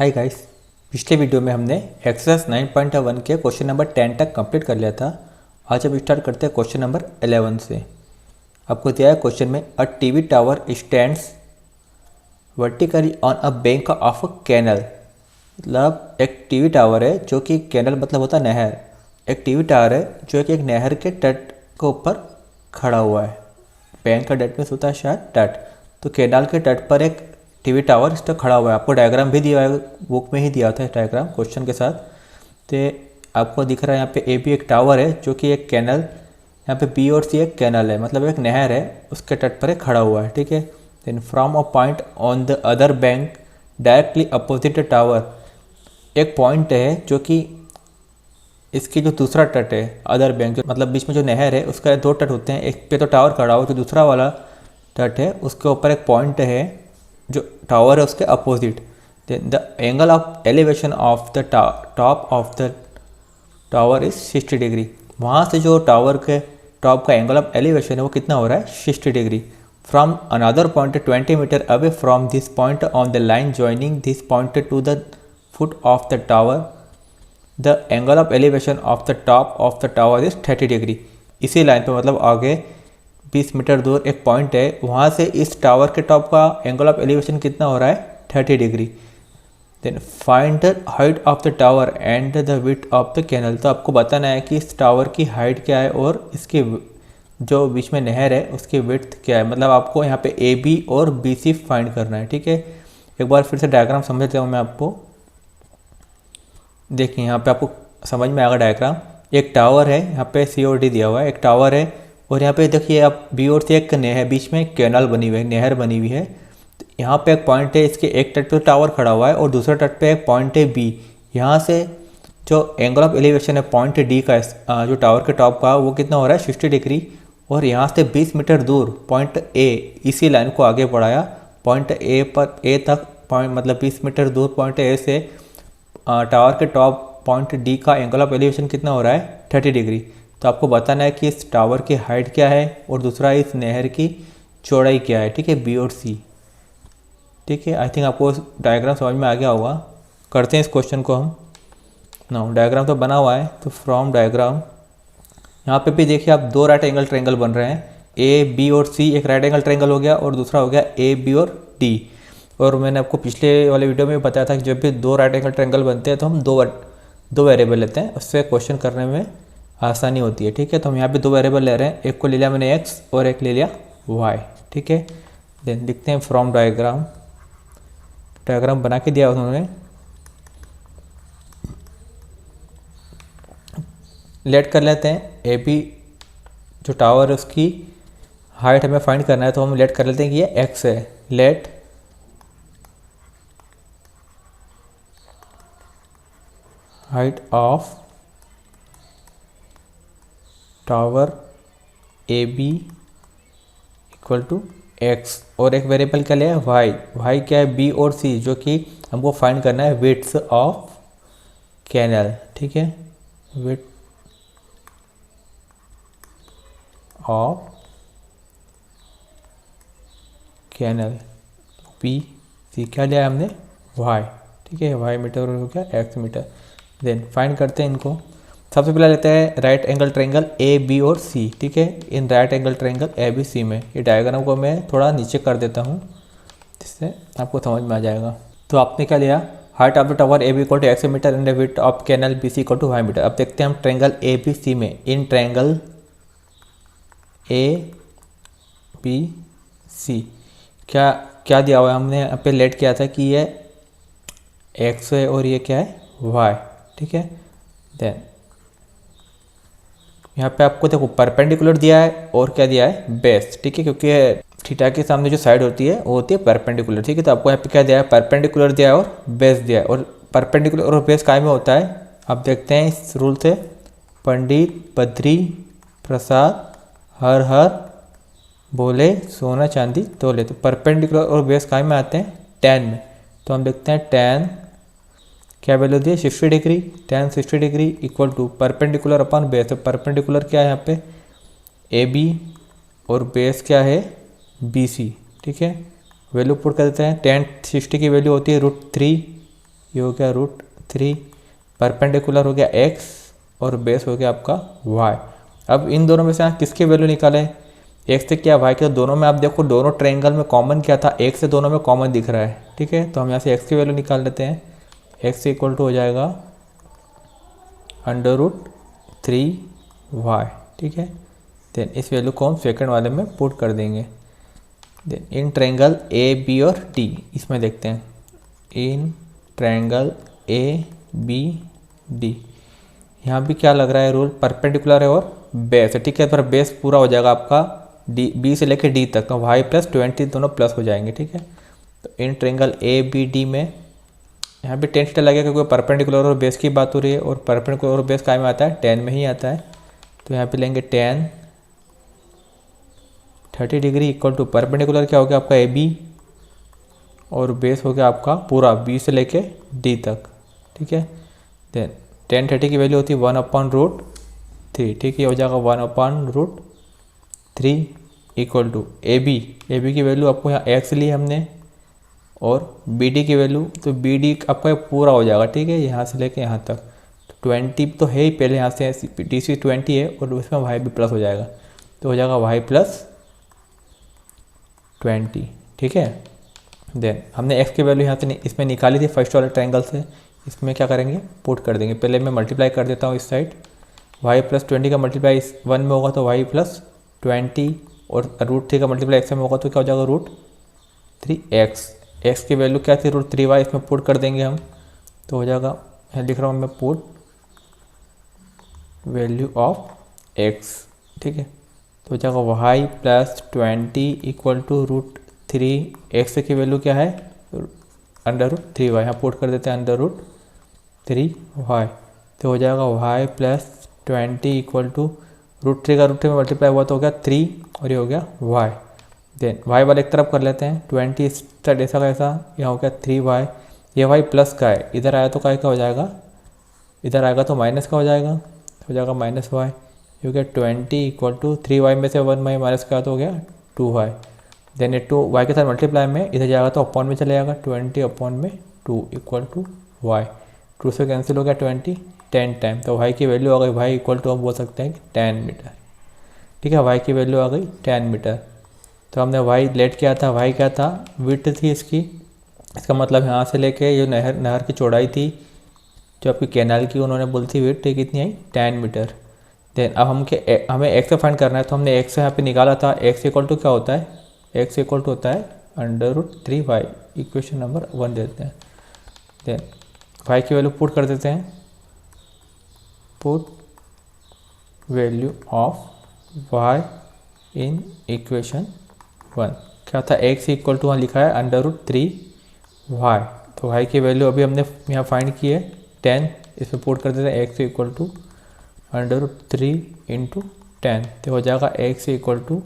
Hi guys, पिछले video में हमने एक्सरसाइज 9.1 के क्वेश्चन नंबर 10 तक कंप्लीट कर लिया था। आज अब स्टार्ट करते हैं क्वेश्चन नंबर 11 से। आपको दिया है क्वेश्चन में a TV tower stands vertically on a bank of a canal. मतलब एक टीवी टावर है जो कि कैनल मतलब होता है नहर। एक टीवी टावर है जो कि एक नहर के तट के ऊपर खड़ा हुआ है। बैंक का तट में होता है शायद तट, तो कैनाल के तट पर एक टीवी टावर इस पर खड़ा हुआ है। आपको डायग्राम भी दिया है, बुक में ही दिया था डायग्राम क्वेश्चन के साथ। तो आपको दिख रहा है यहाँ पे ए बी एक टावर है जो कि एक कैनल, यहाँ पे बी और सी एक कैनल है, मतलब एक नहर है, उसके तट पर खड़ा हुआ है। ठीक है। Then from a point on the other bank directly opposite the tower, एक पॉइंट है जो कि इसकी जो दूसरा तट है अदर बैंक, जो मतलब बीच में जो नहर है उसका दो तट होते हैं। एक पे तो टावर खड़ा हो, जो दूसरा वाला तट है उसके ऊपर एक पॉइंट है जो टावर है उसके opposite. The angle of elevation of the top of the tower is 60 degree. वहाँ से जो टावर के टॉप का एंगल ऑफ एलिवेशन है वो कितना हो रहा है, 60 degree. From another point 20 metre away from this point on the line joining this point to the foot of the tower the angle of elevation of the top of the tower is 30 degree. इसी line पे मतलब आगे 20 metre दूर एक point है, वहाँ से इस टावर के टॉप का एंगल ऑफ एलिवेशन कितना हो रहा है, 30 degree. Then find the height of the tower and the width of the canal. तो आपको बताना है कि इस टावर की हाइट क्या है और इसकी जो बीच में नहर है उसकी विड्थ क्या है। मतलब आपको यहाँ पे ए बी और बी सी फाइंड करना है। ठीक है, एक बार फिर से डायग्राम समझ लेता हूँ मैं आपको। देखिए यहाँ पे आपको समझ में आएगा डायग्राम। एक टावर है, यहाँ पे सी और डी दिया हुआ है, एक टावर है और यहाँ पे देखिए आप बी और सी एक नहर, बीच में एक कैनाल बनी हुई है, नहर बनी हुई है। तो यहाँ पे एक पॉइंट है, इसके एक तट पे टावर खड़ा हुआ है और दूसरे तट पे एक पॉइंट है बी। यहाँ से जो एंगल ऑफ एलिवेशन है पॉइंट डी का, जो टावर के टॉप का, वो कितना हो रहा है, 60 डिग्री। और यहाँ से 20 मीटर दूर पॉइंट ए, इसी लाइन को आगे बढ़ाया पॉइंट ए पर, ए तक पॉइंट मतलब 20 मीटर दूर पॉइंट ए से टावर के टॉप पॉइंट डी का एंगल ऑफ एलिवेशन कितना हो रहा है, 30 डिग्री। तो आपको बताना है कि इस टावर की हाइट क्या है और दूसरा इस नहर की चौड़ाई क्या है। ठीक है, बी और सी। ठीक है, आई थिंक आपको डायग्राम समझ में आ गया होगा। करते हैं इस क्वेश्चन को हम। ना डायग्राम तो बना हुआ है, तो फ्रॉम डायग्राम यहाँ पे भी देखिए आप दो राइट एंगल ट्रायंगल बन रहे हैं, ए बी और सी। एक राइट एंगल ट्रायंगल हो गया और दूसरा हो गया ए बी और डी। और मैंने आपको पिछले वाले वीडियो में बताया था कि जब भी दो राइट एंगल ट्रायंगल बनते हैं तो हम दो वेरिएबल लेते हैं, उससे क्वेश्चन करने में आसानी होती है। ठीक है, तो हम यहाँ पे दो वेरिएबल ले रहे हैं, एक को ले लिया मैंने एक्स और एक ले लिया वाई। ठीक है, देन लिखते हैं फ्रॉम डायग्राम। डायग्राम बना के दिया उन्होंने। लेट कर लेते हैं ए बी जो टावर है उसकी हाइट हमें फाइंड करना है, तो हम लेट कर लेते हैं कि ये एक्स है। Let height of tower A B equal to x, और एक वेरिएबल क्या लिया है, वाई। वाई क्या है, बी और सी, जो कि हमको फाइंड करना है विड्थ ऑफ कैनल। ठीक है, width of canal B C. क्या लिया है हमने, वाई। ठीक है, वाई मीटर हो गया एक्स मीटर। देन फाइंड करते हैं इनको। सबसे पहले लेते हैं right angle triangle A B और सी। ठीक है, in right angle triangle A B C में ये डायग्राम को मैं थोड़ा नीचे कर देता हूँ जिससे आपको समझ में आ जाएगा। तो आपने क्या लिया, height of the tower A B equal to x metre and width of canal B C equal to y metre. अब देखते हैं हम ट्रायंगल ए बी सी में, in triangle A B C क्या क्या दिया हुआ है। हमने यहाँ पे लेट किया था कि ये एक्स है और ये क्या है, वाई। ठीक है, देन यहाँ पे आपको देखो परपेंडिकुलर दिया है और क्या दिया है, बेस। ठीक है, क्योंकि थीटा के सामने जो साइड होती है वो होती है परपेंडिकुलर। ठीक है, तो आपको यहाँ पे क्या दिया है, परपेंडिकुलर दिया है और बेस दिया है। और परपेंडिकुलर और बेस काय में होता है, आप देखते हैं इस रूल से, पंडित बद्री प्रसाद हर हर बोले सोना चांदी तोले। तो परपेंडिकुलर और बेस काय में आते हैं, टेन में। तो हम देखते हैं टेन क्या वैल्यू दी है, 60 degree. Tan 60 degree equal to perpendicular upon base. तो परपेंडिकुलर क्या है यहाँ पे, ए बी, और बेस क्या है, बी सी। ठीक है, वैल्यू पुट कर देते हैं। टेन 60 की वैल्यू होती है √3 ये हो गया √3, परपेंडिकुलर हो गया x और बेस हो गया आपका y। अब इन दोनों में से यहाँ किसकी वैल्यू निकालें, x से क्या y के, तो दोनों में आप देखो दोनों ट्रायंगल में कॉमन क्या था, x से दोनों में कॉमन दिख रहा है, ठीक है। तो हम यहाँ से x की वैल्यू निकाल लेते हैं। x इक्वल टू हो जाएगा √3y, ठीक है। देन इस वैल्यू को हम सेकंड वाले में पुट कर देंगे। Then in triangle A B और डी, इसमें देखते हैं in triangle A B D, यहाँ भी क्या लग रहा है रूल, परपेंडिकुलर है और बेस है, ठीक है। पर बेस पूरा हो जाएगा आपका डी, बी से लेकर डी तक, तो y + 20 दोनों प्लस हो जाएंगे, ठीक है। तो in triangle A B D में यहाँ पे टेन थीटा लगेगा क्योंकि परपेंडिकुलर और बेस की बात हो रही है, और परपेंडिकुलर और बेस काय में आता है, टेन में ही आता है। तो यहाँ पे लेंगे tan 30 degree equal to perpendicular क्या हो गया आपका ए बी और बेस हो गया आपका पूरा बी से लेके डी तक, ठीक है। देन tan 30 की वैल्यू होती है 1/√3, ठीक है, हो जाएगा 1/√3 इक्वल टू ए बी की वैल्यू आपको यहाँ x ली हमने और बी डी की वैल्यू, तो बी डी आपका पूरा हो जाएगा, ठीक है, यहाँ से लेके यहाँ तक। तो 20 तो है ही पहले, यहाँ से डी सी 20 है और उसमें y भी प्लस हो जाएगा, तो हो जाएगा y + 20, ठीक है। देन हमने x की वैल्यू यहाँ से इसमें निकाली थी फर्स्ट वाले ट्रायंगल से, इसमें क्या करेंगे पुट कर देंगे। पहले मैं मल्टीप्लाई कर देता हूँ इस साइड, y + 20 का मल्टीप्लाई इस 1 में होगा तो y + 20 और √3 का मल्टीप्लाई x में होगा तो क्या हो जाएगा √3x। x की वैल्यू क्या थी √3y, इसमें पुट कर देंगे हम, तो हो जाएगा, यहाँ लिख रहा हूँ मैं पुट वैल्यू ऑफ x, ठीक है। तो हो जाएगा y + 20 इक्वल टू √3, x की वैल्यू क्या है √3y, यहाँ पुट कर देते हैं √3y। तो हो जाएगा y + 20 इक्वल टू √3 का √3 में मल्टीप्लाई हुआ तो हो गया 3 और ये हो गया y। देन y वाले एक तरफ कर लेते हैं, 20 स्टार्ट ऐसा कैसा, यहाँ हो गया 3y, ये y प्लस का है, इधर आया तो काय का हो जाएगा, इधर आएगा तो माइनस का हो जाएगा, तो हो जाएगा -y, ये हो गया 20 इक्वल टू 3y में से 1 y माइनस का तो हो गया 2y। देन ये 2y के साथ मल्टीप्लाई में इधर जाएगा तो अपॉन में चले जाएगा, 20/2 इक्वल टू y, 2 से कैंसिल हो गया 20, 10 टाइम, तो y की वैल्यू आ गई, y इक्वल टू हम बोल सकते हैं 10 मीटर, ठीक है। y की वैल्यू आ गई 10 मीटर। तो हमने y लेट किया था, y क्या था, विड्थ थी इसकी, इसका मतलब यहाँ से लेके ये नहर की चौड़ाई थी जो आपकी कैनाल की, उन्होंने बोली थी विड्थ कितनी आई 10 मीटर। देन अब हमें x फाइंड करना है, तो हमने x यहाँ पे निकाला था, x इक्वल टू क्या होता है, x इक्वल टू होता है √3y, इक्वेशन नंबर 1 देते हैं। देन y की वैल्यू पुट कर देते हैं, put value of y in equation 1, क्या था x इक्वल टू वहाँ लिखा है √3y, तो y की वैल्यू अभी हमने यहाँ फाइंड की है 10, इसमें पुट कर देते हैं x इक्वल टू √3 × 10, तो हो जाएगा x इक्वल टू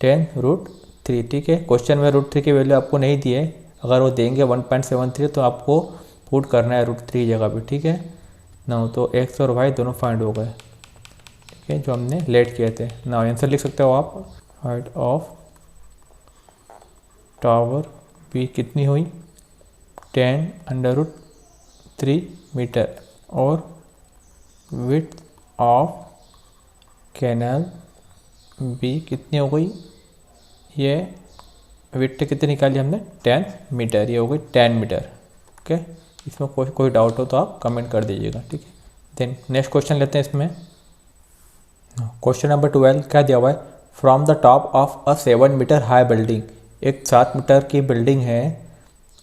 10√3, ठीक है। क्वेश्चन में √3 की वैल्यू आपको नहीं दी है, अगर वो देंगे 1.73 तो आपको पुट करना है √3 जगह पे, ठीक है ना। तो x और y दोनों फाइंड हो गए, ठीक है, जो हमने लेट किए थे ना। आंसर लिख सकते हो आप, हाइट ऑफ टावर बी कितनी हुई 10√3 मीटर और विड्थ ऑफ कैनाल बी कितनी हो गई, ये विड्थ कितनी निकाली हमने 10 मीटर, ये हो गई 10 मीटर, ओके। इसमें कोई डाउट हो तो आप कमेंट कर दीजिएगा, ठीक है। देन नेक्स्ट क्वेश्चन लेते हैं इसमें, क्वेश्चन नंबर 12 क्या दिया हुआ है, from the top of a 7 metre high building, एक 7 मीटर की बिल्डिंग है,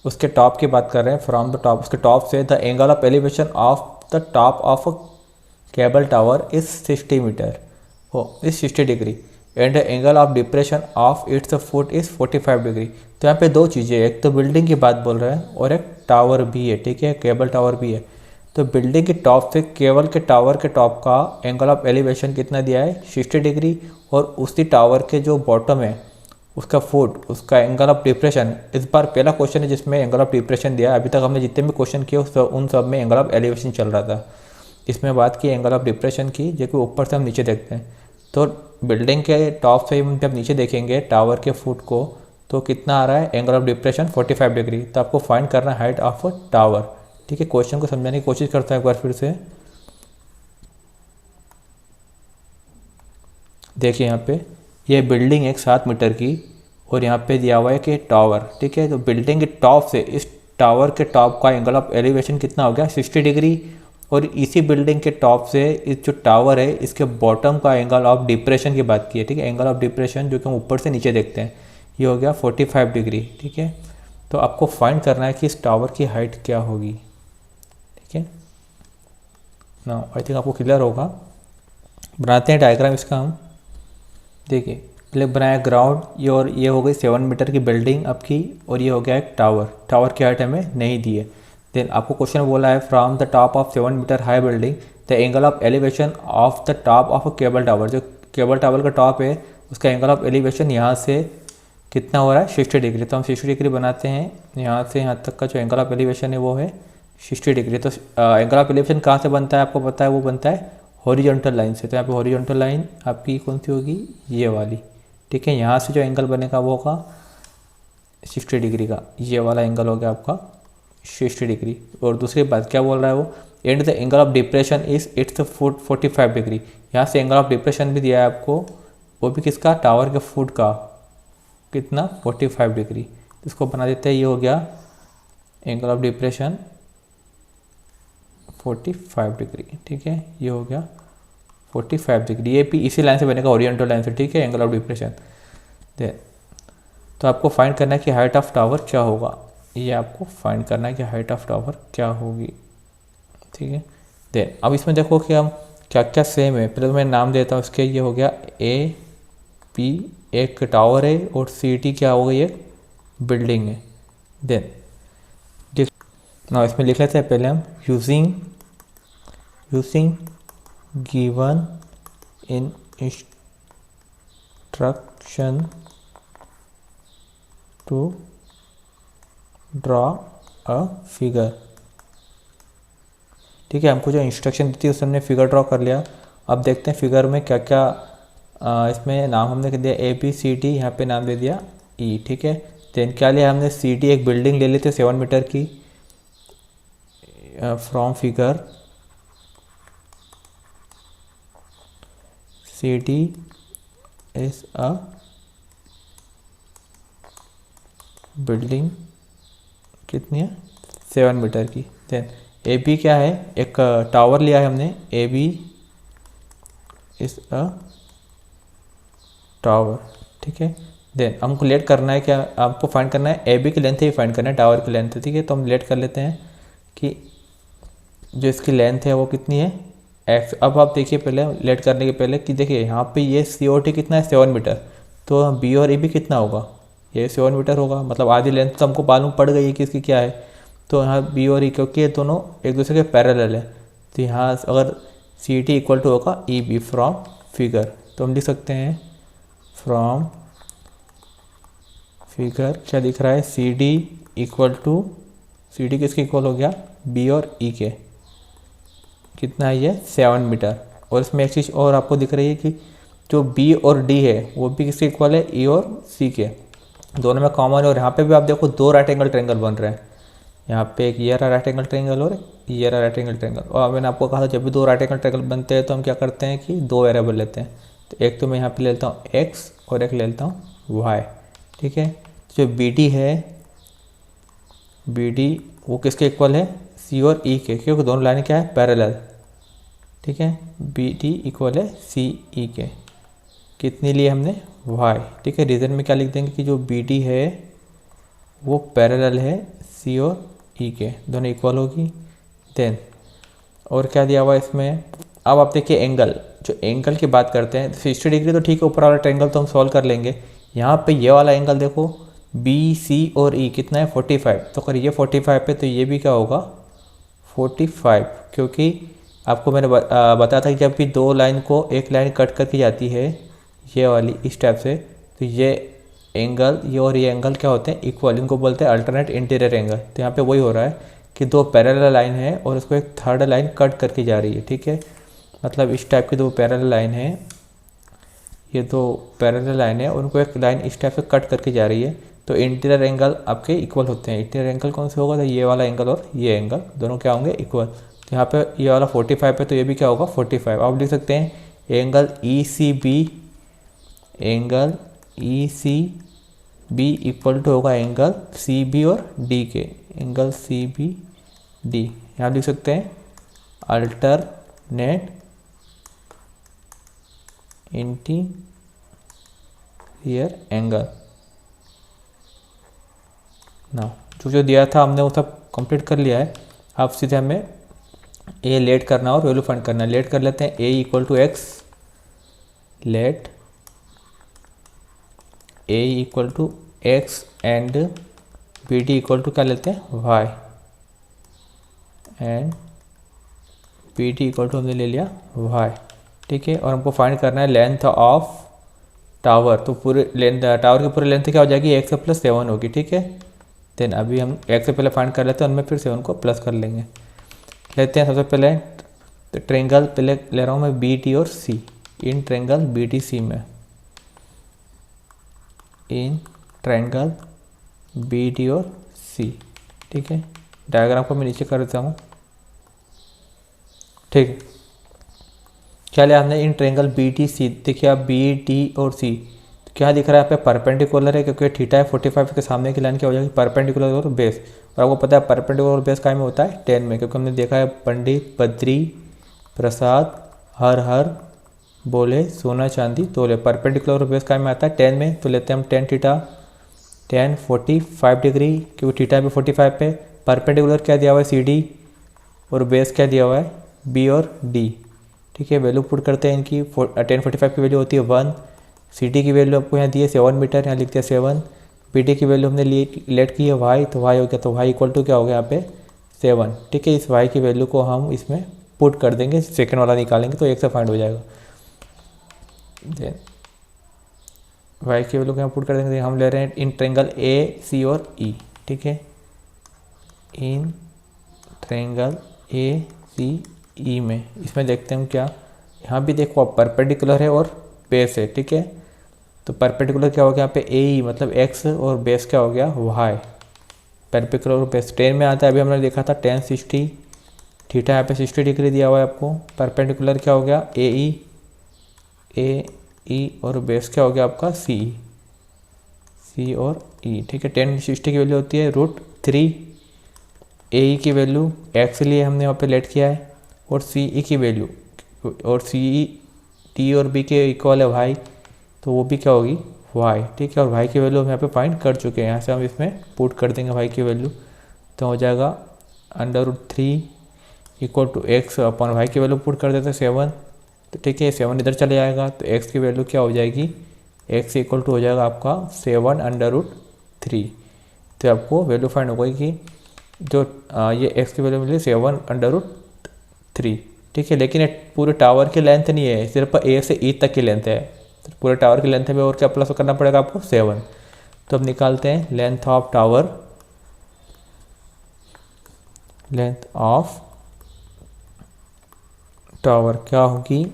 उसके टॉप की बात कर रहे हैं, फ्रॉम द टॉप, उसके टॉप से the angle of elevation of the top of a cable tower is 60 metre, is 60 degree and angle of depression of its foot is 45 degree. तो यहाँ पे दो चीज़ें, एक तो बिल्डिंग की बात बोल रहे हैं और एक टावर भी है, ठीक है, केबल टावर भी है। तो बिल्डिंग के टॉप से केबल के टावर के टॉप का एंगल ऑफ एलिवेशन कितना दिया है 60 डिग्री, और उसी टावर के जो बॉटम है उसका फुट, उसका एंगल ऑफ डिप्रेशन, इस बार पहला क्वेश्चन है जिसमें एंगल ऑफ डिप्रेशन दिया है। अभी तक हमने जितने भी क्वेश्चन किए उन सब में एंगल ऑफ एलिवेशन चल रहा था, इसमें बात की एंगल ऑफ डिप्रेशन की, जो कि ऊपर से हम नीचे देखते हैं। तो बिल्डिंग के टॉप से जब नीचे देखेंगे टावर के फुट को, तो कितना आ रहा है एंगल ऑफ डिप्रेशन 45 डिग्री। तो आपको फाइंड करना है हाइट ऑफ टावर, ठीक है, क्वेश्चन को समझाने की कोशिश करता हूँ एक बार फिर से। देखिए यहाँ पे ये बिल्डिंग है 7 मीटर की, और यहाँ पे दिया हुआ है कि टावर, ठीक है। तो बिल्डिंग के टॉप से इस टावर के टॉप का एंगल ऑफ एलिवेशन कितना हो गया, 60 डिग्री। और इसी बिल्डिंग के टॉप से इस जो टावर है इसके बॉटम का एंगल ऑफ डिप्रेशन की बात की है, ठीक है। एंगल ऑफ डिप्रेशन जो कि हम ऊपर से नीचे देखते हैं, ये हो गया 45 डिग्री, ठीक है। तो आपको फाइंड करना है कि इस टावर की हाइट क्या होगी, ठीक है ना। आई थिंक आपको क्लियर होगा। बनाते हैं डायग्राम इसका हम। देखिए पहले बनाया ग्राउंड, ये और ये हो गई 7 मीटर की बिल्डिंग आपकी, और ये हो गया एक टावर। टावर की हाइट हमें नहीं दी है। देन आपको क्वेश्चन बोला है from the top of 7 metre high building the angle of elevation of the top of a cable tower. जो केबल टावर का टॉप है उसका एंगल ऑफ एलिवेशन यहाँ से कितना हो रहा है, 60 डिग्री। तो हम 60 डिग्री बनाते हैं, यहाँ से यहाँ तक का जो एंगल ऑफ एलिवेशन है वो है 60 डिग्री। तो एंगल ऑफ एलिवेशन कहाँ से बनता है आपको पता है, वो बनता है हॉरिजॉन्टल लाइन से। तो यहाँ पे हॉरिजॉन्टल लाइन आपकी कौन सी होगी, ये वाली, ठीक है। यहाँ से जो एंगल बनेगा वो होगा 60 डिग्री का, ये वाला एंगल हो गया आपका 60 डिग्री। और दूसरी बात क्या बोल रहा है वो, and the angle of depression is it's 45 degree. यहाँ से एंगल ऑफ डिप्रेशन भी दिया है आपको, वो भी किसका, टावर के फुट का, कितना 45 डिग्री। इसको बना देते हैं, ये हो गया एंगल ऑफ डिप्रेशन 45 डिग्री, ठीक है। ये हो गया 45 डिग्री, ये भी इसी लाइन से बनेगा, ओरिएंटल लाइन से, ठीक है, एंगल ऑफ डिप्रेशन। तो आपको फाइंड करना है कि हाइट ऑफ टावर क्या होगा, ये आपको फाइंड करना है कि हाइट ऑफ टावर क्या होगी, ठीक है। देन अब इसमें देखो कि हम क्या क्या सेम है। पहले तो मैं नाम देता हूँ इसके, ये हो गया ए पी, एक टावर है, और सी टी क्या हो गई, एक बिल्डिंग है। देन ना इसमें लिख लेते हैं पहले हम, using given in instruction to draw a figure, ठीक है। हमको जो इंस्ट्रक्शन दी थी उससे हमने फिगर ड्रॉ कर लिया। अब देखते हैं फिगर में क्या क्या इसमें नाम हमने दिया, ए बी सी डी, यहाँ पे नाम दे दिया ई, ठीक है। देन क्या लिया हमने, सी डी, एक बिल्डिंग ले ली थी 7 मीटर की। From figure C D is a building, कितनी है, 7 मीटर की। देन ए बी क्या है, एक टावर लिया है हमने, A B is a tower, ठीक है। देन हमको लेट करना है, क्या आपको फाइंड करना है, ए बी की लेंथ ही फाइंड करना है, टावर की लेंथ, ठीक है। तो हम लेट कर लेते हैं कि जो इसकी लेंथ है वो कितनी है, एक्स। अब आप देखिए पहले लेट करने के पहले कि देखिए यहाँ पे ये सी ओ टी कितना है, 7 मीटर। तो बी और ए बी कितना होगा, ये 7 मीटर होगा, मतलब आधी लेंथ तो हमको मालूम पड़ गई है कि इसकी क्या है। तो यहाँ बी और ई, क्योंकि ये दोनों एक दूसरे के पैरेलल है, तो यहाँ अगर सी टी इक्वल टू होगा ई बी फ्रॉम फिगर, तो हम लिख सकते हैं फ्रॉम फिगर क्या दिख रहा है, C D equal to, C D किसके इक्वल हो गया, बी और ई के, कितना है ये 7 मीटर। और इसमें एक चीज़ और आपको दिख रही है कि जो बी और डी है वो भी किसके इक्वल है, ई और सी के, दोनों में कॉमन है। और यहाँ पे भी आप देखो 2 राइट एंगल ट्रायंगल बन रहे हैं, यहाँ पे एक ये रहा राइट एंगल ट्रायंगल और ये रहा राइट एंगल ट्रायंगल। और मैंने आपको कहा था जब भी 2 राइट एंगल ट्रायंगल बनते हैं तो हम क्या करते हैं कि 2 वेरिएबल लेते हैं। तो एक तो मैं यहाँ पे ले लेता हूँ एक्स और एक ले लेता हूँ वाई, ठीक है। जो बी डी है, बी डी वो किसके इक्वल है, सी और ई के, क्योंकि दोनों लाइन क्या है, पैरेलल, ठीक है। बी डी इक्वल है सी ई के, कितनी लिए हमने, वाई, ठीक है। रीजन में क्या लिख देंगे कि जो बी डी है वो पैरेलल है सी और ई के, दोनों इक्वल होगी। देन और क्या दिया हुआ है इसमें, अब आप देखिए एंगल, जो एंगल की बात करते हैं 60 डिग्री तो ठीक है, ऊपर वाला ट्रायंगल तो हम सॉल्व कर लेंगे। यहाँ पे ये वाला एंगल देखो, बी सी और ई कितना है 45, तो अगर ये 45 पे तो ये भी क्या होगा 45, क्योंकि आपको मैंने बताया था कि जब भी 2 लाइन को एक लाइन कट करके जाती है ये वाली इस टाइप से, तो ये एंगल, ये और ये एंगल क्या होते हैं, इक्वल, इनको बोलते हैं अल्टरनेट इंटीरियर एंगल। तो यहाँ पे वही हो रहा है कि 2 पैरेलल लाइन है और उसको एक थर्ड लाइन कट करके जा रही है, ठीक है। मतलब इस टाइप की 2 पैरेलल लाइन है, ये 2 पैरेलल लाइन है, उनको एक लाइन इस टाइप से कट करके जा रही है। तो इंटीरियर एंगल आपके इक्वल होते हैं। इंटीरियर एंगल कौन से होगा, तो ये वाला एंगल और ये एंगल दोनों क्या होंगे, इक्वल। तो यहाँ पे ये वाला 45 है तो ये भी क्या होगा 45। आप लिख सकते हैं angle E C B equal to होगा एंगल सी बी और डी के, एंगल सी बी डी। यहाँ लिख सकते हैं अल्टरनेट इंटीरियर एंगल ना। जो दिया था हमने वो सब कंप्लीट कर लिया है। अब सीधे हमें ए लेट करना और वैल्यू फाइंड करना है। लेट कर लेते हैं A equal to X, let A equal to X and B D equal to क्या लेते हैं Y, and B D equal to हमने ले लिया वाई, ठीक है। और हमको फाइंड करना है लेंथ ऑफ टावर। तो पूरे लेंथ टावर की पूरी लेंथ क्या हो जाएगी, एक्स प्लस 7 होगी, ठीक है। देन अभी हम एक्स से पहले फाइंड कर लेते हैं, उनमें फिर 7 को प्लस कर लेंगे। लेते हैं सबसे पहले तो ट्रेंगल पहले ले रहा हूँ मैं बी टी और C, in triangle B T C में, इन ट्रायंगल बी डी और सी, ठीक है। डायग्राम को मैं नीचे कर देता हूँ, ठीक है। क्या लिया हमने in triangle B T C, देखिए आप बी डी और सी क्या दिख रहा है यहाँ पे परपेंडिकुलर है, क्योंकि थीटा है 45 के सामने की लाइन क्या हो जाएगी परपेंडिकुलर और बेस। और आपको पता है परपेंडिकुलर और बेस काय में होता है 10 में, क्योंकि हमने देखा है पंडित बद्री प्रसाद हर हर बोले सोना चांदी तोले, परपेंडिकुलर और बेस काय में आता है 10 में। तो लेते हैं हम 10 थीटा 10 45 डिग्री, क्योंकि थीटा भी 45 पे। परपेंडिकुलर क्या दिया हुआ है सी डी और बेस क्या दिया हुआ है बी और डी, ठीक है। वैल्यू पुट करते हैं इनकी 10 45 की वैल्यू होती है 1, सी डी की वैल्यू आपको यहाँ दी है 7 मीटर, यहाँ लिखते हैं 7। बी डी की वैल्यू हमने लेट की है वाई, तो वाई हो गया, तो वाई इक्वल टू क्या हो गया यहाँ पे 7, ठीक है। इस वाई की वैल्यू को हम इसमें पुट कर देंगे, सेकंड वाला निकालेंगे तो एक से फाइंड हो जाएगा। देन वाई की वैल्यू को यहाँ पुट कर देंगे, हम ले रहे हैं इन ट्रेंगल ए सी और ई, ठीक है। इन ट्रेंगल ए सी ई में इसमें देखते हैं क्या, यहाँ भी देखो परपेंडिकुलर है और बेस है, ठीक है। तो परपेंडिकुलर क्या हो गया यहाँ पे ए ई मतलब एक्स और बेस क्या हो गया वाई, परपेंडिकुलर और बेस 10 में आता है। अभी हमने देखा था 10 60, थीटा यहाँ पे 60 डिग्री दिया हुआ है आपको। परपेंडिकुलर क्या हो गया ए ई और बेस क्या हो गया आपका सी और ई, ठीक है। 10 60 की वैल्यू होती है √3, ए ई की वैल्यू एक्स लिए हमने यहाँ पे लेट किया है, और सी ई की वैल्यू, और सी ई टी और बी के इक्वल है वाई, तो वो भी क्या होगी वाई, ठीक है। और वाई की वैल्यू हम यहाँ पे फाइंड कर चुके हैं, यहाँ से हम इसमें पुट कर देंगे वाई की वैल्यू, तो हो जाएगा √3 equal to x upon y की वैल्यू पुट कर देते हैं 7, तो ठीक है 7 इधर चले जाएगा, तो एक्स की वैल्यू क्या हो जाएगी, एक्स इक्वल टू हो जाएगा आपका 7√3। तो आपको वैल्यू फाइंड हो गई कि जो ये एक्स की वैल्यू मिली 7√3, ठीक है। लेकिन पूरे टावर की लेंथ नहीं है, सिर्फ ए से ई तक की लेंथ है, तो पूरे टावर की लेंथ में और क्या प्लस करना पड़ेगा आपको 7। तो अब निकालते हैं length of tower, length of tower क्या होगी,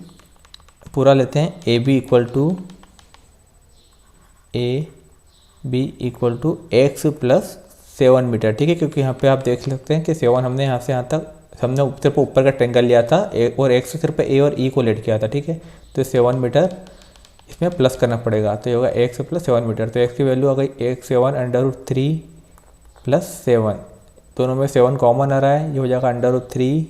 पूरा लेते हैं A B equal to x plus 7 metre, ठीक है। क्योंकि यहाँ पे आप देख सकते हैं कि 7 हमने यहाँ से यहाँ तक हमने सिर्फ ऊपर का ट्रेंगल लिया था और एक्स सिर्फ ए और ई को लेट किया था, ठीक है। तो 7 मीटर इसमें प्लस करना पड़ेगा, तो ये होगा एक्स प्लस 7 मीटर। तो एक्स की वैल्यू आ गई एक 7√3 प्लस 7, दोनों में 7 कॉमन आ रहा है, ये हो जाएगा √3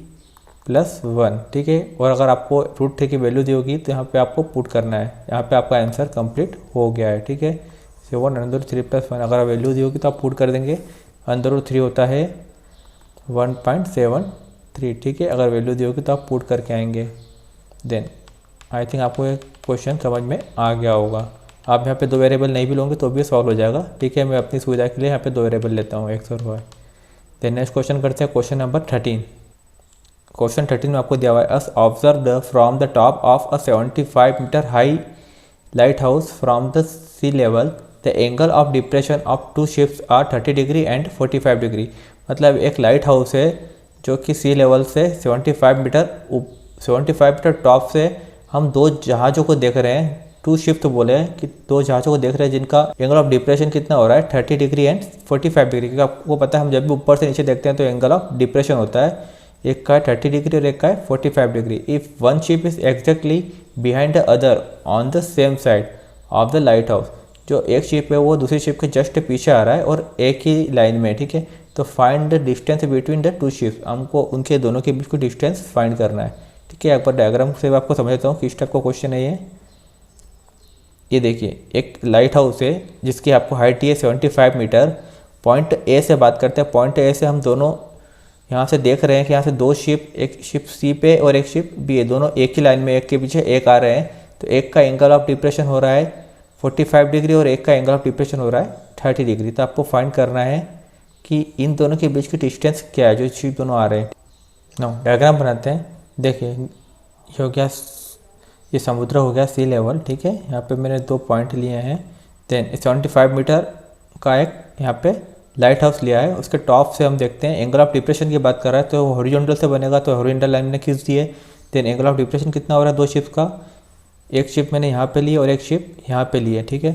प्लस 1, ठीक है। और अगर आपको √3 की वैल्यू दी होगी तो यहाँ पे आपको पुट करना है, यहाँ पे आपका आंसर कंप्लीट हो गया है, ठीक है। 7√3 प्लस 1 अगर वैल्यू दी होगी तो आप पुट कर देंगे, √3 होता है 1.73, ठीक है। अगर वैल्यू दी होगी तो आप पुट करके आएंगे। देन आई थिंक आपको एक क्वेश्चन समझ में आ गया होगा। आप यहाँ पे 2 वेरिएबल नहीं भी लोगे तो भी सॉल्व हो जाएगा, ठीक है। मैं अपनी सुविधा के लिए यहाँ पे 2 वेरिएबल लेता हूँ एक्स और वाई। देन नेक्स्ट क्वेश्चन करते हैं क्वेश्चन नंबर 13। क्वेश्चन 13 में आपको दिया हुआ है as observe from the top of a 75 metre high lighthouse from the sea level the angle of depression of 2 ships are 30 degree and 45 degree. मतलब एक light house है जो कि सी लेवल से 75 मीटर टॉप से हम 2 जहाज़ों को देख रहे हैं टू शिफ्ट बोले हैं कि दो जहाज़ों को देख रहे हैं जिनका एंगल ऑफ डिप्रेशन कितना हो रहा है 30 डिग्री एंड 45 डिग्री, क्योंकि आपको पता है हम जब भी ऊपर से नीचे देखते हैं तो एंगल ऑफ डिप्रेशन होता है, एक का है 30 डिग्री और एक का है 45 degree. If one ship is exactly behind the other on the same side of the light house, जो एक शिप है वो दूसरी शिप के जस्ट पीछे आ रहा है और एक ही लाइन में, ठीक है। तो find the distance between the two ships, हमको उनके दोनों के बीच को डिस्टेंस फाइंड करना है, ठीक है। एक बार डायग्राम से आपको समझ देता हूँ किस टाइप का क्वेश्चन है ये देखिए एक लाइट हाउस है जिसकी आपको हाइट है 75 मीटर। पॉइंट ए से बात करते हैं, पॉइंट ए से हम दोनों यहाँ से देख रहे हैं कि यहाँ से दो शिप, एक शिप सी पे और एक शिप बी है, दोनों एक ही लाइन में एक के पीछे एक आ रहे हैं। तो एक का एंगल ऑफ डिप्रेशन हो रहा है 45 डिग्री और एक का एंगल ऑफ डिप्रेशन हो रहा है 30 डिग्री। तो आपको फाइंड करना है कि इन दोनों के बीच की डिस्टेंस क्या है जो शिप दोनों आ रहे हैं। नो डायग्राम बनाते हैं। देखिए ये हो गया, ये समुद्र हो गया सी लेवल, ठीक है। यहाँ पे मैंने 2 पॉइंट लिए हैं। देन 75 मीटर का एक यहाँ पे लाइट हाउस लिया है, उसके टॉप से हम देखते हैं एंगल ऑफ डिप्रेशन की बात कर रहा है तो हॉरिजॉन्टल से बनेगा, तो हॉरिजॉन्टल लाइन मैंने खींच दी है। देन एंगल ऑफ डिप्रेशन कितना हो रहा है दो शिप का, एक शिप मैंने यहाँ पे ली और एक शिप यहाँ पे ली है, ठीक है।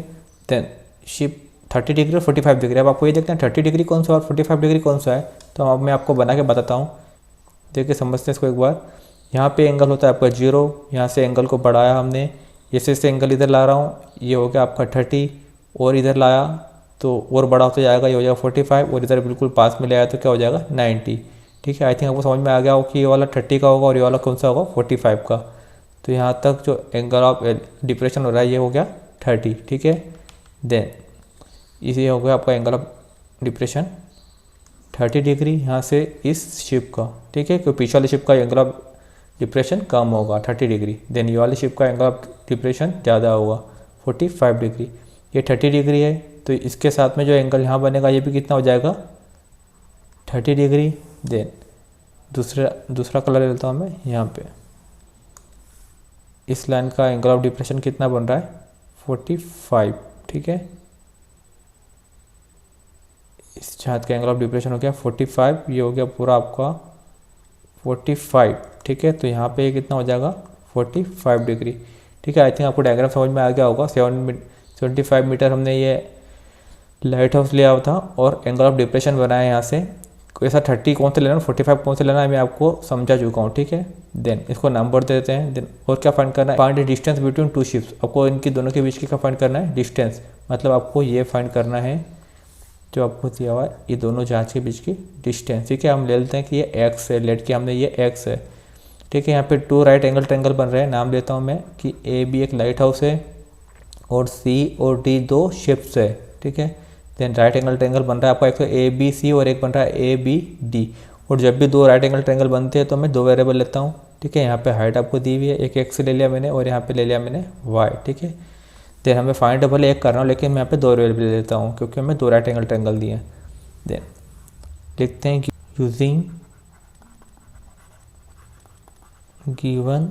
देन शिप 30 डिग्री और 45 डिग्री। अब आपको ये देखते हैं 30 डिग्री कौन सा और 45 डिग्री कौन सा है, तो अब मैं आपको बना के बताता हूँ। देखिए समझते हैं इसको एक बार। यहाँ पे एंगल होता है आपका 0, यहाँ से एंगल को बढ़ाया हमने, जैसे से एंगल इधर ला रहा हूँ, ये हो गया आपका 30 और इधर लाया तो और बड़ा होता जाएगा, ये हो जाएगा 45 और इधर बिल्कुल पास में ले आया तो क्या हो जाएगा 90, ठीक है। आई थिंक आपको समझ में आ गया हो कि ये वाला 30 का होगा और ये वाला कौन सा होगा 45 का। तो यहाँ तक जो एंगल ऑफ डिप्रेशन हो रहा है ये हो गया 30, ठीक है। देन इसे हो गया आपका एंगल ऑफ डिप्रेशन 30 डिग्री यहाँ से इस शिप का, ठीक है, क्योंकि पीछे वाली शिप का एंगल ऑफ डिप्रेशन कम होगा 30 डिग्री। देन ये वाली शिप का एंगल ऑफ डिप्रेशन ज़्यादा होगा 45 डिग्री। ये 30 डिग्री है तो इसके साथ में जो एंगल यहाँ बनेगा ये भी कितना हो जाएगा 30 डिग्री। देन दूसरा कलर ले लेता हूँ मैं, यहाँ पे इस लाइन का एंगल ऑफ डिप्रेशन कितना बन रहा है 45, ठीक है। इस छात का एंगल ऑफ डिप्रेशन हो गया 45, ये हो गया पूरा आपका 45, ठीक है। तो यहाँ पे कितना हो जाएगा 45 डिग्री, ठीक है। आई थिंक आपको डायग्राम समझ में आ गया होगा। 75 मीटर हमने ये लाइट हाउस लिया था और एंगल ऑफ डिप्रेशन बनाया यहाँ से। ऐसा 30 कौन से लेना 45 कौन से लेना है मैं आपको समझा चुका हूँ, ठीक है। देन इसको नंबर दे देते हैं। देन और क्या फाइंड करना है, find the distance between two ships. आपको इनकी दोनों के बीच की क्या फाइंड करना है डिस्टेंस, मतलब आपको ये फाइंड करना है जो आपको दिया हुआ है ये दोनों जहाज के बीच की डिस्टेंस, ठीक है। हम ले लेते हैं कि ये एक्स है, लेट के हमने ये एक्स है, ठीक है। यहाँ पे 2 राइट एंगल ट्रायंगल बन रहे हैं, नाम देता हूँ मैं कि ए बी एक लाइट हाउस है और सी और डी 2 शिप्स है, ठीक है। देन राइट एंगल ट्रायंगल बन रहा है आपका एक तो ए बी सी और एक बन रहा है ए बी डी। और जब भी 2 राइट एंगल ट्रायंगल बनते हैं तो मैं 2 वेरिएबल लेता हूँ, ठीक है। यहाँ पे हाइट आपको दी हुई है, एक एक्स ले लिया मैंने और यहाँ पे ले लिया मैंने वाई, ठीक है। देन हमें फाइंड डबल एक कर रहा हूँ लेकिन मैं यहाँ पे 2 वेरिएबल ले लेता हूँ क्योंकि हमें 2 राइट एंगल ट्रायंगल दिए हैं। देन लिखते हैं using given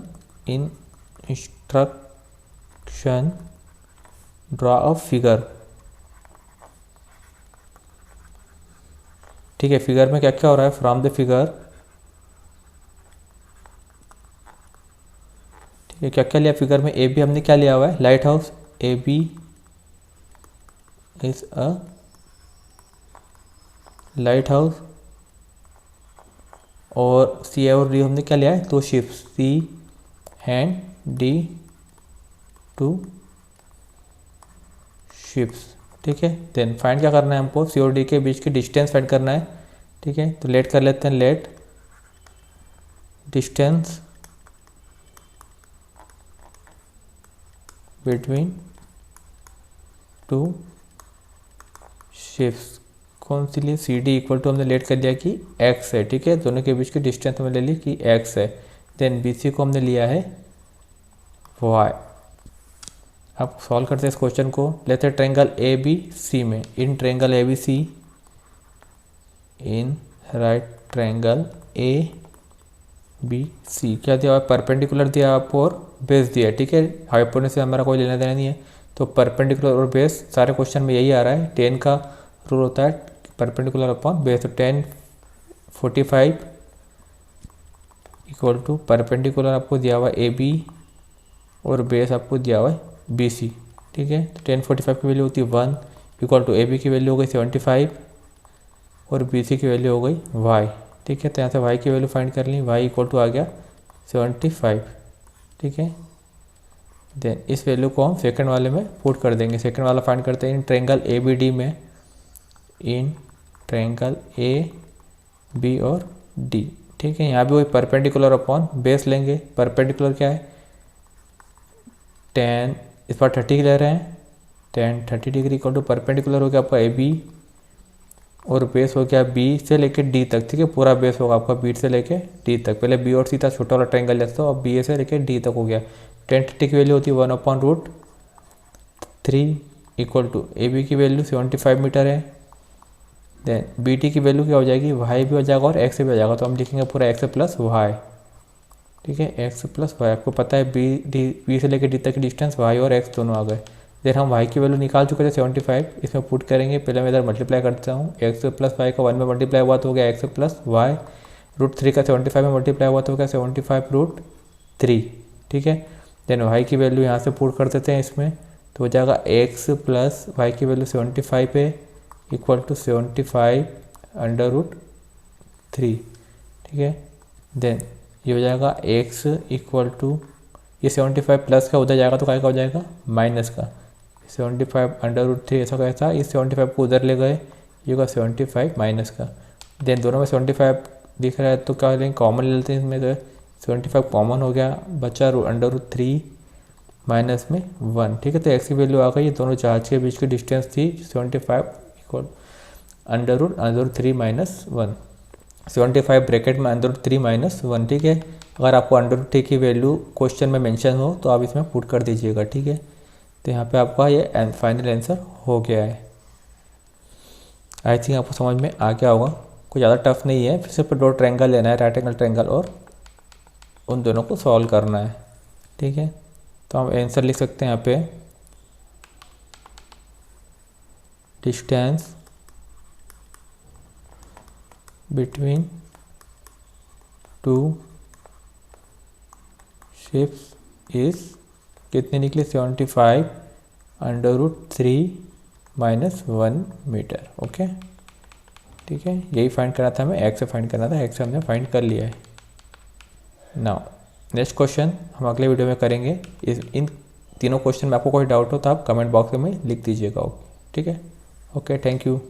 in instruction draw a figure, ठीक है। फिगर में क्या क्या हो रहा है, फ्रॉम द फिगर, ठीक है। क्या क्या लिया फिगर में, ए बी हमने क्या लिया हुआ है lighthouse, A B is a lighthouse और सी और डी हमने क्या लिया है 2 ships, C and D 2 ships, ठीक है। देन फाइंड क्या करना है हमको, सी और डी के बीच की डिस्टेंस फाइंड करना है, ठीक है। तो लेट कर लेते हैं, लेट डिस्टेंस बिटवीन 2 शिप्स। कौन सी लिए, सी डी इक्वल टू हमने लेट कर दिया कि एक्स है, ठीक है। दोनों के बीच की डिस्टेंस हमने ले ली कि एक्स है। देन बी सी को हमने लिया है वाई। अब सॉल्व करते हैं इस क्वेश्चन को, लेते हैं ट्रायंगल ए बी सी में, in triangle A B C, in right triangle A B C क्या दिया हुआ है, परपेंडिकुलर दिया आपको और बेस दिया है, ठीक है। हाइपोटेनस से हमारा कोई लेना देना नहीं है, तो परपेंडिकुलर और बेस सारे क्वेश्चन में यही आ रहा है। 10 का रूल होता है परपेंडिकुलर अपॉन बेस, तो 10 45 इक्वल टू परपेंडिकुलर आपको दिया हुआ है ए बी और बेस आपको दिया हुआ है बी सी, ठीक है। तो tan 45 की वैल्यू होती है 1 इक्वल टू ए बी की वैल्यू हो गई 75 और बी सी की वैल्यू हो गई y, ठीक है। तो यहाँ से y की वैल्यू फाइंड कर ली, y इक्वल टू आ गया 75, ठीक है। देन इस वैल्यू को हम सेकंड वाले में पुट कर देंगे। सेकंड वाला फाइंड करते हैं in triangle A B D में, इन ट्रायंगल ए बी और डी, ठीक है। यहाँ भी वही परपेंडिकुलर अपॉन बेस लेंगे। परपेंडिकुलर क्या है, tan, इस बार 30 ले रहे हैं, tan 30 degree equal to perpendicular हो गया आपका ए बी और बेस हो गया बी से लेके डी तक, ठीक है। पूरा बेस होगा आपका बी से लेके डी तक। पहले बी और सी था, छोटा वाला ट्रायंगल लेते हो, अब बी से लेके डी तक हो गया। tan 30 की वैल्यू होती है 1/√3 इक्वल टू ए बी की वैल्यू 75 मीटर है। देन बी टी की वैल्यू क्या हो जाएगी, वाई भी हो जाएगा और एक्स भी हो जाएगा। तो हम लिखेंगे पूरा एक्स प्लस वाई, ठीक है, एक्स प्लस वाई। आपको पता है बी से लेकर डी तक की डिस्टेंस वाई और एक्स दोनों आ गए। देन हम वाई की वैल्यू निकाल चुके थे 75, इसमें पुट करेंगे। पहले मैं इधर मल्टीप्लाई करता हूँ, एक्स प्लस वाई का 1 में मल्टीप्लाई हुआ तो हो गया एक्स प्लस वाई, √3 का 75 में मल्टीप्लाई हुआ तो हो गया 75√3, ठीक है। देन वाई की वैल्यू यहाँ से पुट कर देते हैं इसमें, तो हो जाएगा एक्स प्लस वाई की वैल्यू 75 है इक्वल टू 75√3, ठीक है। देन ये हो जाएगा x इक्वल टू, ये 75 प्लस का उधर जाएगा तो क्या का हो जाएगा माइनस का, 75√3 ऐसा कैसा, इस 75 को उधर ले गए, ये होगा 75 माइनस का। देन दोनों में 75 दिख रहा है तो क्या लेंगे, कॉमन ले लेते हैं इसमें। तो 75 कॉमन हो गया, बचा √3 माइनस में 1, ठीक है। तो x की वैल्यू आ गई, दोनों जहाज के बीच की डिस्टेंस थी 75 इक्वल √3 माइनस 1, 75 ब्रैकेट में √3 माइनस 1, ठीक है। अगर आपको √3 की वैल्यू क्वेश्चन में मेंशन हो तो आप इसमें पुट कर दीजिएगा, ठीक है। तो यहाँ पे आपका ये फाइनल आंसर हो गया है। आई थिंक आपको समझ में आ गया होगा, कोई ज़्यादा टफ नहीं है। फिर सिर्फ 2 ट्रायंगल लेना है, राइट एंगल ट्रायंगल, और उन दोनों को सॉल्व करना है, ठीक है। तो हम आंसर लिख सकते हैं यहाँ पे, डिस्टेंस बिटवीन 2 शिप्स इज कितने निकले, 75√3 माइनस 1 मीटर, ओके, ठीक है। यही फाइंड करना था हमें, एक्स से फाइंड करना था, एक्स हमने फाइंड कर लिया है। नाउ नेक्स्ट क्वेश्चन हम अगले वीडियो में करेंगे। इन तीनों क्वेश्चन में आपको कोई डाउट हो तो आप कमेंट बॉक्स में लिख दीजिएगा, ठीक है। Okay, thank you.